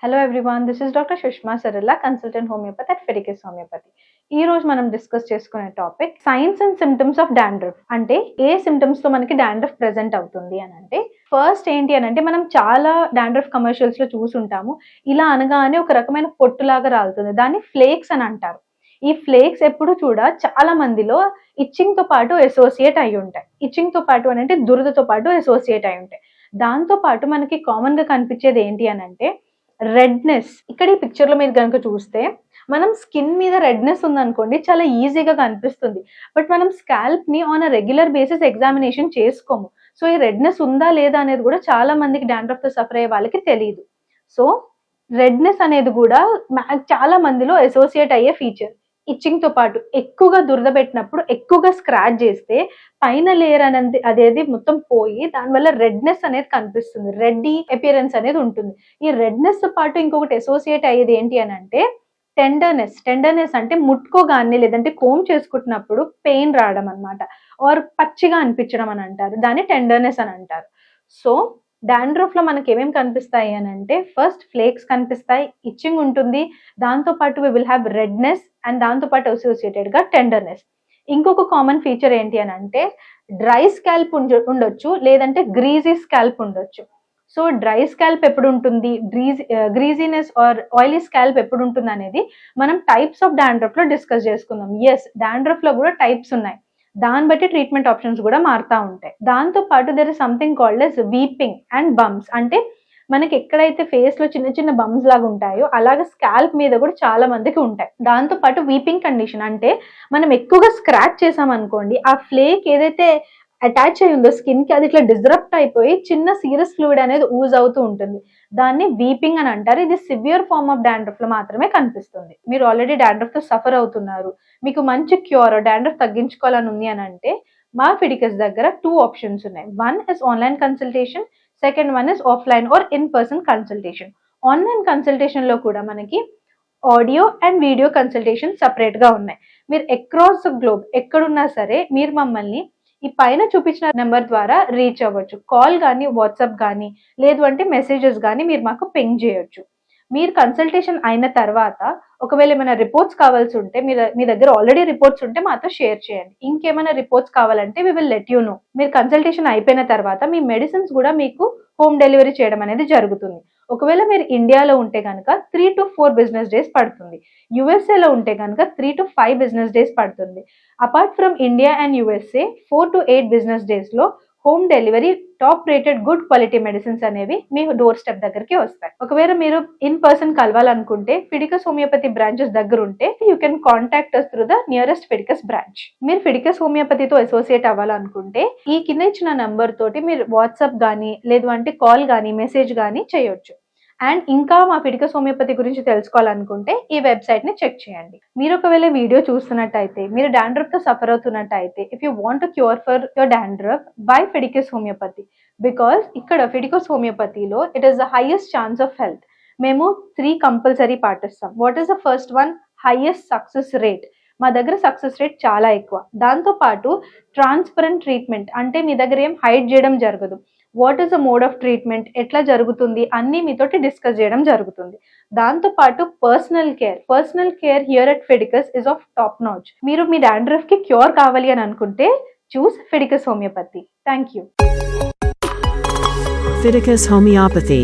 Hello everyone, this is Dr. Shushma Sarilla, consultant homeopath at Fiticus Homeopathy. ఈ రోజు మనం discuss చేసుకునే topic science and symptoms of dandruff. అంటే ఏ symptoms తో మనకి డాండ్రఫ్ ప్రెజెంట్ అవుతుంది అని అంటే, ఫస్ట్ ఏంటి అని అంటే మనం చాలా డాండ్రఫ్ కమర్షియల్స్ లో చూసుంటాము. ఇలా అనగానే ఒక రకమైన పొట్టులాగా రాలుతుంది, దాన్ని ఫ్లేక్స్ అని అంటారు. ఈ ఫ్లేక్స్ ఎప్పుడు చాలా మందిలో ఇచ్చింగ్ తో పాటు అసోసియేట్ అయి ఉంటాయి. ఇచ్చింగ్ తో పాటు అని అంటే దురదతో పాటు అసోసియేట్ అయి ఉంటాయి. దాంతో పాటు మనకి కామన్ గా కనిపించేది ఏంటి అని అంటే రెడ్నెస్. ఇక్కడ ఈ పిక్చర్ లో మీరు కనుక చూస్తే మనం స్కిన్ మీద రెడ్నెస్ ఉందనుకోండి, చాలా ఈజీగా కనిపిస్తుంది. బట్ మనం స్కాల్ప్ ని on a regular basis examination చేసుకోము. సో ఈ రెడ్నెస్ ఉందా లేదా అనేది కూడా చాలా మందికి డాండ్రఫ్ తో సఫర్ అయ్యే వాళ్ళకి తెలియదు. సో రెడ్నెస్ అనేది కూడా చాలా మందిలో అసోసియేట్ అయ్యే ఫీచర్. ఇచ్చింగ్ తో పాటు ఎక్కువగా దురద పెట్టినప్పుడు ఎక్కువగా స్క్రాచ్ చేస్తే పైన లేయర్ అనేది అదేది మొత్తం పోయి దానివల్ల రెడ్నెస్ అనేది కనిపిస్తుంది, రెడ్డి అపియరెన్స్ అనేది ఉంటుంది. ఈ రెడ్నెస్ తో పాటు ఇంకొకటి అసోసియేట్ అయ్యేది ఏంటి అని అంటే టెండర్నెస్ అంటే ముట్టుకోగానే లేదంటే కోమ్ చేసుకుంటున్నప్పుడు పెయిన్ రావడం అనమాట, ఆర్ పచ్చిగా అనిపించడం అని అంటారు, దాన్ని టెండర్నెస్ అని అంటారు. సో డాండ్రఫ్ లో మనకి ఏమేమి కనిపిస్తాయి అని అంటే, ఫస్ట్ ఫ్లేక్స్ కనిపిస్తాయి, ఇచ్చింగ్ ఉంటుంది, దాంతో పాటు we will have redness and దాంతో పాటు అసోసియేటెడ్ గా టెండర్నెస్. ఇంకొక కామన్ ఫీచర్ ఏంటి అని అంటే డ్రై స్కాల్ప్ ఉండొచ్చు, లేదంటే గ్రీజీ స్కాల్ప్ ఉండొచ్చు. సో డ్రై స్కాల్ప్ ఎప్పుడు ఉంటుంది, గ్రీజీనెస్ ఆర్ ఆయిలీ స్కాల్ప్ ఎప్పుడు ఉంటుంది అనేది మనం టైప్స్ ఆఫ్ డాండ్రఫ్ లో డిస్కస్ చేసుకుందాం. ఎస్, డాండ్రఫ్ లో కూడా టైప్స్ ఉన్నాయి, దాన్ని బట్టి ట్రీట్మెంట్ ఆప్షన్స్ కూడా మారుతూ ఉంటాయి. దాంతో పాటు there is something called as weeping and bumps. అంటే మనకి ఎక్కడైతే ఫేస్ లో చిన్న చిన్న బంప్స్ లాగా ఉంటాయో అలాగే స్కాల్ప్ మీద కూడా చాలా మందికి ఉంటాయి. దాంతో పాటు వీపింగ్ కండిషన్ అంటే మనం ఎక్కువగా స్క్రాచ్ చేసాం అనుకోండి, ఆ ఫ్లేక్ ఏదైతే అటాచ్ అయి ఉందో స్కిన్ కి అది ఇట్లా డిస్రప్ట్ అయిపోయి చిన్న సీరస్ ఫ్లూయిడ్ అనేది ఊజ్ అవుతూ ఉంటుంది, దాన్ని వీపింగ్ అని అంటారు. ఇది సివియర్ ఫార్మ్ ఆఫ్ డాండ్రఫ్ లో మాత్రమే కనిపిస్తుంది. మీరు ఆల్రెడీ డాండ్రఫ్ తో సఫర్ అవుతున్నారు, మీకు మంచి క్యూర్ డాండ్రఫ్ తగ్గించుకోవాలని ఉంది అని అంటే మా ఫిడికస్ దగ్గర 2 ఆప్షన్స్ ఉన్నాయి. One is online consultation, second one is offline or in person consultation. Online consultation లో కూడా మనకి audio and video consultation separate గా ఉన్నాయి. మీరు అక్రాస్ ద గ్లోబ్ ఎక్కడున్నా సరే మీరు మమ్మల్ని ఈ పైన చూపించిన నెంబర్ ద్వారా రీచ్ అవ్వచ్చు. కాల్ కానీ, వాట్సాప్ కానీ, లేదు అంటే మెసేజెస్ కానీ మీరు మాకు పింగ్ చేయొచ్చు. మీరు కన్సల్టేషన్ అయిన తర్వాత ఒకవేళ ఏమైనా రిపోర్ట్స్ కావాల్సి ఉంటే, మీ దగ్గర ఆల్రెడీ రిపోర్ట్స్ ఉంటే మాతో షేర్ చేయండి. ఇంకేమైనా రిపోర్ట్స్ కావాలంటే we will let you know. మీరు కన్సల్టేషన్ అయిపోయిన తర్వాత మీ మెడిసిన్స్ కూడా మీకు హోమ్ డెలివరీ చేయడం అనేది జరుగుతుంది. ఒకవేళ మీరు ఇండియాలో ఉంటే కనుక 3 to 4 బిజినెస్ డేస్ పడుతుంది. యుఎస్ఏలో ఉంటే కనుక 3 to 5 బిజినెస్ డేస్ పడుతుంది. Apart from India and USA 4 to 8 business days లో home delivery top rated good quality medicines అనేవి మీ డోర్ స్టెప్ దగ్గరికి వస్తాయి. ఒకవేళ మీరు ఇన్ పర్సన్ కలవాలనుకుంటే ఫిడికస్ హోమియోపతి బ్రాంచెస్ దగ్గర ఉంటే you can contact us through the nearest Fiticus branch. మీరు ఫిడికస్ హోమియోపతితో అసోసియేట్ అవ్వాలనుకుంటే ఈ కింద ఇచ్చిన నంబర్ తోటి మీరు వాట్సాప్ గానీ, లేదు అంటే కాల్ గానీ, మెసేజ్ గానీ చేయొచ్చు. అండ్ ఇంకా మా ఫిడికస్ హోమియోపతి గురించి తెలుసుకోవాలనుకుంటే ఈ వెబ్సైట్ ని చెక్ చేయండి. మీరు ఒకవేళ వీడియో చూస్తున్నట్టయితే, మీరు డాండ్రఫ్ తో సఫర్ అవుతున్నట్టయితే, if you want to cure for your dandruff by Fiticus homeopathy, because ఇక్కడ ఫిడికస్ హోమియోపతిలో it is the highest chance of health. మేము 3 కంపల్సరీ పాటిస్తాం. What is the first one? Highest success rate. మా దగ్గర success rate చాలా ఎక్కువ. దాంతో పాటు ట్రాన్స్పరెంట్ ట్రీట్మెంట్, అంటే మీ దగ్గర ఏం హైడ్ చేయడం జరగదు. What is the mode of treatment, ఎట్లా జరుగుతుంది అన్ని మీతోటి డిస్కస్ చేయడం జరుగుతుంది. దాంతో పాటు personal care here at Fiticus is of top notch. మీరు మీ డాండ్రఫ్ కి క్యూర్ కావాలి అని అనుకుంటే choose Fiticus homeopathy. Thank you. Fiticus Homeopathy.